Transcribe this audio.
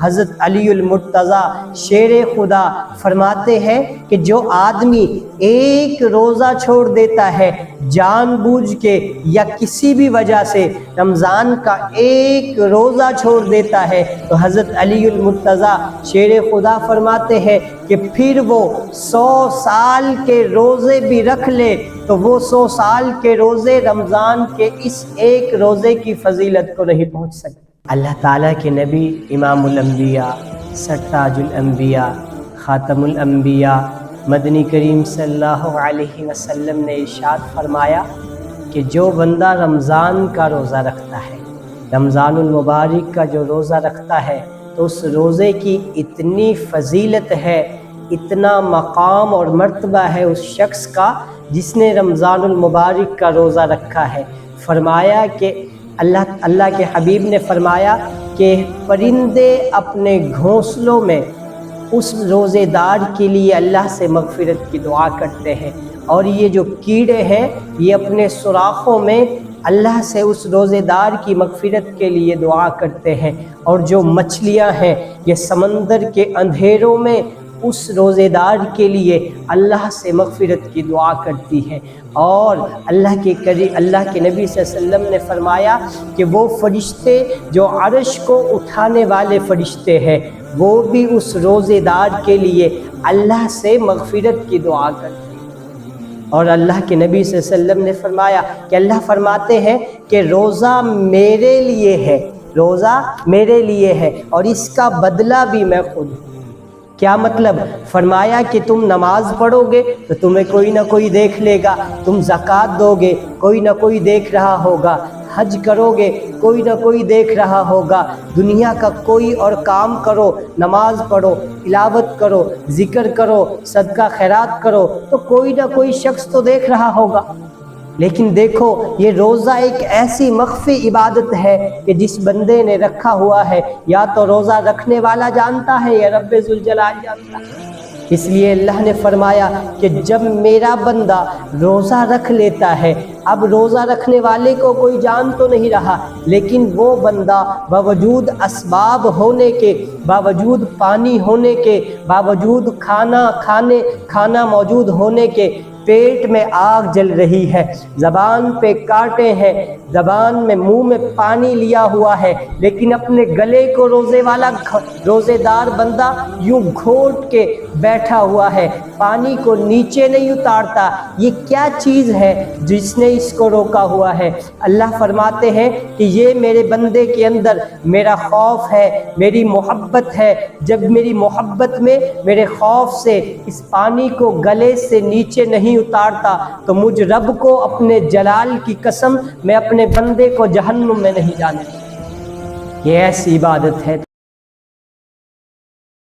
حضرت علی المرتضیٰ شیر خدا فرماتے ہیں کہ جو آدمی ایک روزہ چھوڑ دیتا ہے جان بوجھ کے یا کسی بھی وجہ سے، رمضان کا ایک روزہ چھوڑ دیتا ہے، تو حضرت علی المرتضیٰ شیر خدا فرماتے ہیں کہ پھر وہ 100 سال کے روزے بھی رکھ لے تو وہ 100 سال کے روزے رمضان کے اس ایک روزے کی فضیلت کو نہیں پہنچ سکتے۔ اللہ تعالیٰ کے نبی امام الانبیاء، سرتاج الانبیاء، خاتم الانبیاء مدنی کریم صلی اللہ علیہ وسلم نے ارشاد فرمایا کہ جو بندہ رمضان کا روزہ رکھتا ہے، رمضان المبارک کا جو روزہ رکھتا ہے، تو اس روزے کی اتنی فضیلت ہے، اتنا مقام اور مرتبہ ہے اس شخص کا جس نے رمضان المبارک کا روزہ رکھا ہے۔ فرمایا کہ اللہ کے حبیب نے فرمایا کہ پرندے اپنے گھونسلوں میں اس روزے دار کے لیے اللہ سے مغفرت کی دعا کرتے ہیں، اور یہ جو کیڑے ہیں یہ اپنے سوراخوں میں اللہ سے اس روزے دار کی مغفرت کے لیے دعا کرتے ہیں، اور جو مچھلیاں ہیں یہ سمندر کے اندھیروں میں اس روزے دار کے لیے اللہ سے مغفرت کی دعا کرتی ہیں۔ اور اللہ کے نبی صلی اللہ علیہ وسلم نے فرمایا کہ وہ فرشتے جو عرش کو اٹھانے والے فرشتے ہیں وہ بھی اس روزے دار کے لیے اللہ سے مغفرت کی دعا کرتے ہیں۔ اور اللہ کے نبی صلی اللہ علیہ وسلم نے فرمایا کہ اللہ فرماتے ہیں کہ روزہ میرے لیے ہے، روزہ میرے لیے ہے اور اس کا بدلہ بھی میں خود ہوں۔ کیا مطلب؟ فرمایا کہ تم نماز پڑھو گے تو تمہیں کوئی نہ کوئی دیکھ لے گا، تم زکوٰۃ دو گے کوئی نہ کوئی دیکھ رہا ہوگا، حج کرو گے کوئی نہ کوئی دیکھ رہا ہوگا، دنیا کا کوئی اور کام کرو، نماز پڑھو، تلاوت کرو، ذکر کرو، صدقہ خیرات کرو تو کوئی نہ کوئی شخص تو دیکھ رہا ہوگا۔ لیکن دیکھو یہ روزہ ایک ایسی مخفی عبادت ہے کہ جس بندے نے رکھا ہوا ہے یا تو روزہ رکھنے والا جانتا ہے یا رب ذوالجلال جانتا ہے۔ اس لیے اللہ نے فرمایا کہ جب میرا بندہ روزہ رکھ لیتا ہے، اب روزہ رکھنے والے کو کوئی جان تو نہیں رہا، لیکن وہ بندہ باوجود اسباب ہونے کے، باوجود پانی ہونے کے، باوجود کھانا موجود ہونے کے، پیٹ میں آگ جل رہی ہے، زبان پہ کانٹے ہیں، زبان میں منہ میں پانی لیا ہوا ہے، لیکن اپنے گلے کو روزے دار بندہ یوں گھونٹ کے بیٹھا ہوا ہے، پانی کو نیچے نہیں اتارتا۔ یہ کیا چیز ہے جس نے اس کو روکا ہوا ہے؟ اللہ فرماتے ہیں کہ یہ میرے بندے کے اندر میرا خوف ہے، میری محبت ہے، جب میری محبت میں میرے خوف سے اس پانی کو گلے سے نیچے نہیں اتارتا تو مجھ رب کو اپنے جلال کی قسم میں اپنے بندے کو جہنم میں نہیں جانے دوں۔ یہ ایسی عبادت ہے۔